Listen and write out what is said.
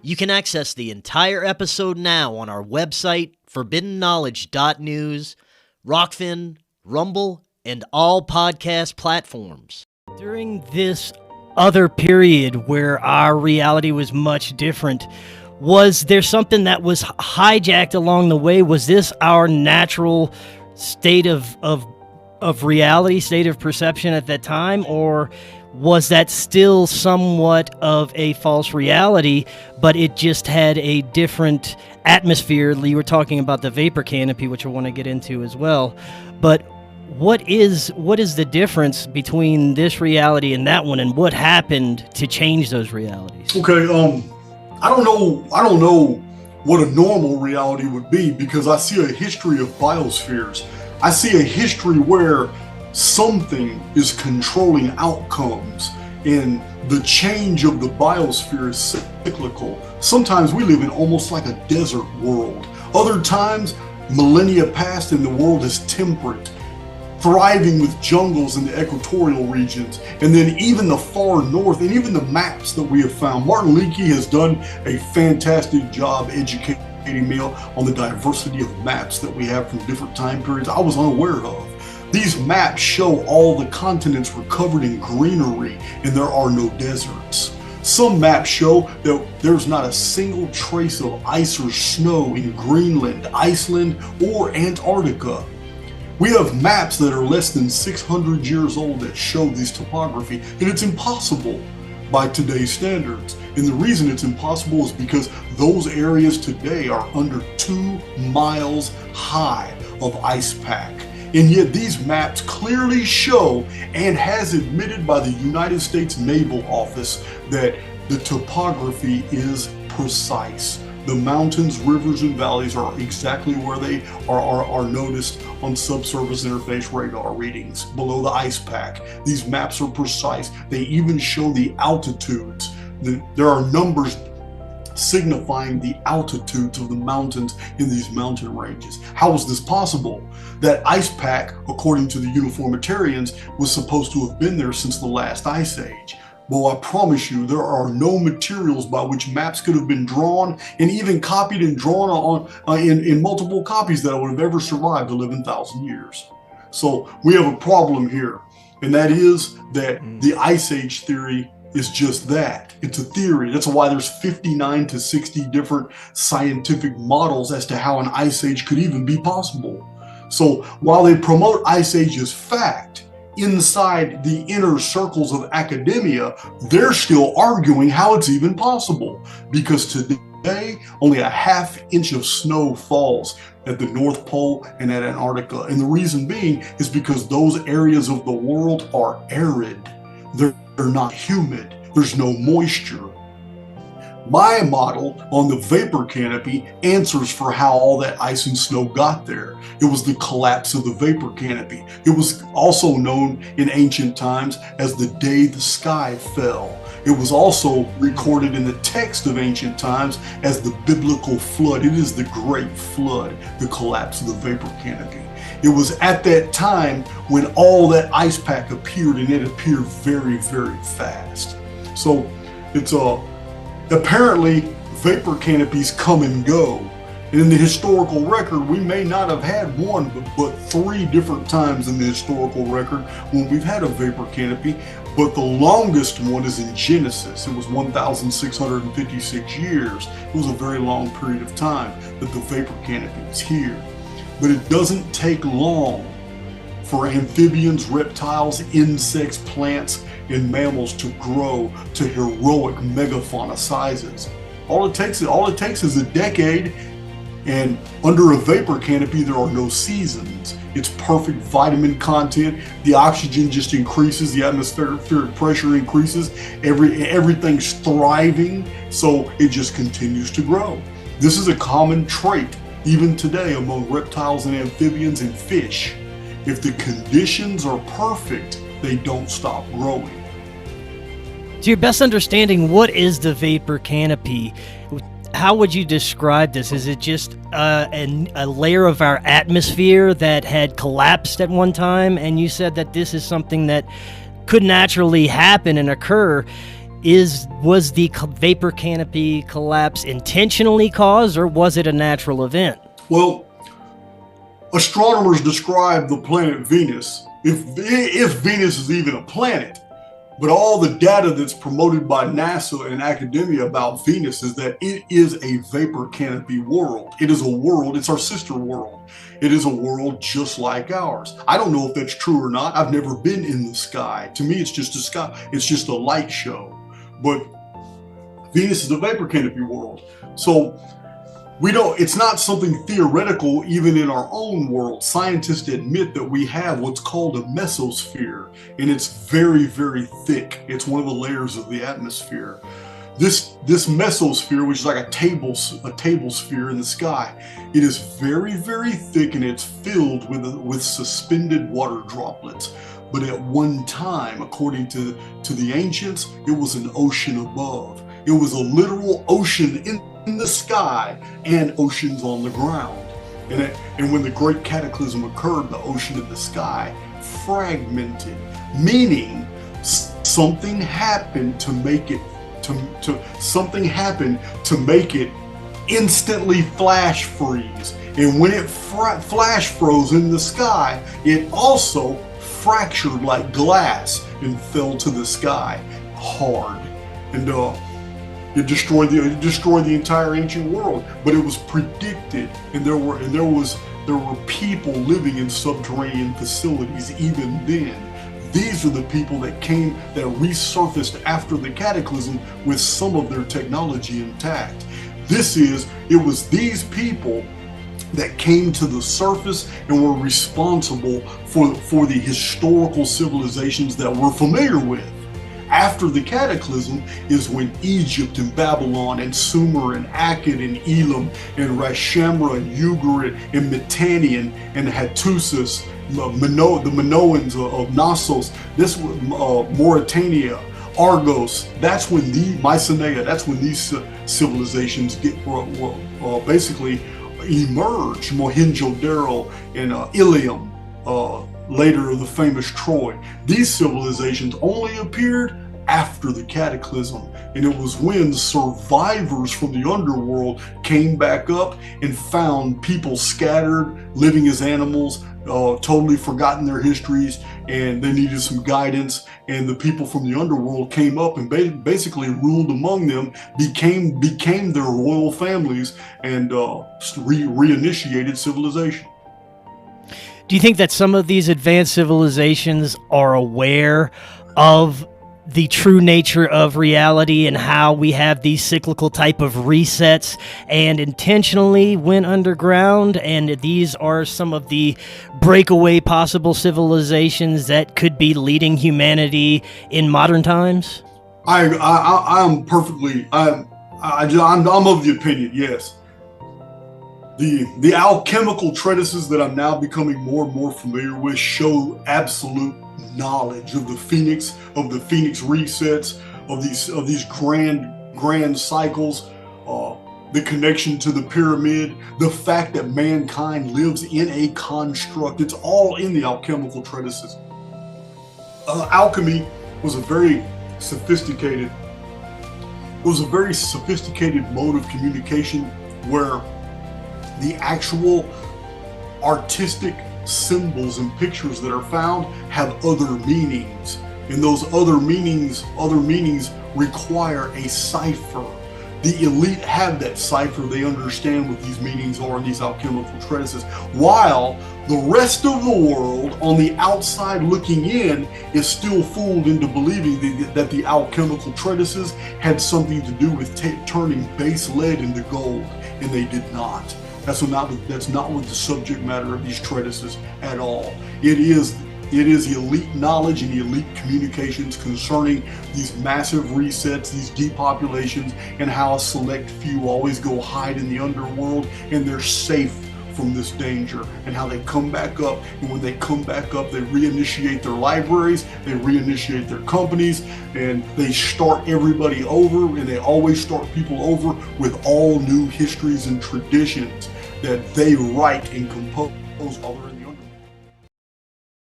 You can access the entire episode now on our website, forbiddenknowledge.news, Rokfin, Rumble, and all podcast platforms. During this other period where our reality was much different, was there something that was hijacked along the way? Was this our natural state of reality, state of perception at that time, or was that still somewhat of a false reality, but it just had a different atmosphere? You were talking about the vapor canopy, which I want to get into as well, but what is the difference between this reality and that one, and what happened to change those realities? Okay, I don't know what a normal reality would be, because I see a history of biospheres. I see a history where something is controlling outcomes, and the change of the biosphere is cyclical. Sometimes we live in almost like a desert world. Other times, millennia past and the world is temperate, thriving with jungles in the equatorial regions, and then even the far north, and even the maps that we have found. Martin Leakey has done a fantastic job educating me on the diversity of maps that we have from different time periods I was unaware of. These maps show all the continents were covered in greenery and there are no deserts. Some maps show that there's not a single trace of ice or snow in Greenland, Iceland, or Antarctica. We have maps that are less than 600 years old that show this topography, and it's impossible by today's standards. And the reason it's impossible is because those areas today are under 2 miles high of ice pack. And yet these maps clearly show, and has admitted by the United States Naval Office, that the topography is precise. The mountains, rivers, and valleys are exactly where they are noticed on subsurface interface radar readings below the ice pack. These maps are precise. They even show the altitudes. There are numbers signifying the altitudes of the mountains in these mountain ranges. How is this possible? That ice pack, according to the uniformitarians, was supposed to have been there since the last ice age. Well, I promise you, there are no materials by which maps could have been drawn and even copied and drawn on in multiple copies that would have ever survived 11,000 years. So we have a problem here, and that is that the Ice Age theory is just that. It's a theory. That's why there's 59 to 60 different scientific models as to how an Ice Age could even be possible. So while they promote Ice Age as fact, inside the inner circles of academia, they're still arguing how it's even possible, because today only a ½ inch of snow falls at the North Pole and at Antarctica. And the reason being is because those areas of the world are arid. They're not humid. There's no moisture. My model on the vapor canopy answers for how all that ice and snow got there. It was the collapse of the vapor canopy. It was also known in ancient times as the day the sky fell. It was also recorded in the text of ancient times as the biblical flood. It is the great flood, the collapse of the vapor canopy. It was at that time when all that ice pack appeared, and it appeared very, very fast. So it's apparently vapor canopies come and go. And in the historical record, we may not have had one, but 3 different times in the historical record when we've had a vapor canopy. But the longest one is in Genesis. It was 1,656 years. It was a very long period of time that the vapor canopy was here. But it doesn't take long for amphibians, reptiles, insects, plants, and mammals to grow to heroic megafauna sizes. All it takes is a decade, and under a vapor canopy there are no seasons. It's perfect vitamin content. The oxygen just increases, the atmospheric pressure increases, everything's thriving, so it just continues to grow. This is a common trait even today among reptiles and amphibians and fish. If the conditions are perfect, they don't stop growing. To your best understanding, what is the vapor canopy? How would you describe this? Is it just a layer of our atmosphere that had collapsed at one time? And you said that this is something that could naturally happen and occur. Was the vapor canopy collapse intentionally caused, or was it a natural event? Well, astronomers describe the planet Venus, if Venus is even a planet, but all the data that's promoted by NASA and academia about Venus is that it is a vapor canopy world. It is a world, it's our sister world. It is a world just like ours. I don't know if that's true or not. I've never been in the sky. To me, it's just a sky. It's just a light show. But Venus is a vapor canopy world. So it's not something theoretical even in our own world. Scientists admit that we have what's called a mesosphere, and it's very, very thick. It's one of the layers of the atmosphere. This mesosphere, which is like a table sphere in the sky, it is very, very thick, and it's filled with suspended water droplets. But at one time, according to the ancients, it was an ocean above. It was a literal ocean in the sky and oceans on the ground. And when the great cataclysm occurred, the ocean and the sky fragmented, meaning something happened to make it instantly flash freeze. And when it flash froze in the sky, it also fractured like glass and fell to the sky hard. And it destroyed the entire ancient world. But it was predicted, and there were people living in subterranean facilities even then. These are the people that resurfaced after the cataclysm with some of their technology intact. It was these people that came to the surface and were responsible for the historical civilizations that we're familiar with. After the cataclysm is when Egypt and Babylon and Sumer and Akkad and Elam and Rashemra and Ugarit and Mitannian and Hattusis, the Minoans of Knossos, Mauritania, Argos, that's when these civilizations basically emerged. Mohenjo-Daro and Ilium, later the famous Troy. These civilizations only appeared after the cataclysm, and it was when survivors from the underworld came back up and found people scattered, living as animals, totally forgotten their histories, and they needed some guidance. And the people from the underworld came up and basically ruled among them, became their royal families, and reinitiated civilization. Do you think that some of these advanced civilizations are aware of the true nature of reality and how we have these cyclical type of resets and intentionally went underground, and these are some of the breakaway possible civilizations that could be leading humanity in modern times? I'm of the opinion, yes. The alchemical treatises that I'm now becoming more and more familiar with show absolute knowledge of the phoenix resets, of these grand cycles, the connection to the pyramid, the fact that mankind lives in a construct. It's all in the alchemical treatises. Alchemy was a very sophisticated mode of communication where the actual artistic symbols and pictures that are found have other meanings, and those other meanings require a cipher. The elite have that cipher. They understand what these meanings are in these alchemical treatises, while the rest of the world on the outside looking in is still fooled into believing that the alchemical treatises had something to do with turning base lead into gold, and they did not. That's not what the subject matter of these treatises at all. It is elite knowledge and elite communications concerning these massive resets, these depopulations, and how a select few always go hide in the underworld, and they're safe from this danger, and how they come back up. And when they come back up, they reinitiate their libraries, they reinitiate their companies, and they start everybody over, and they always start people over with all new histories and traditions that they write and compose while they're in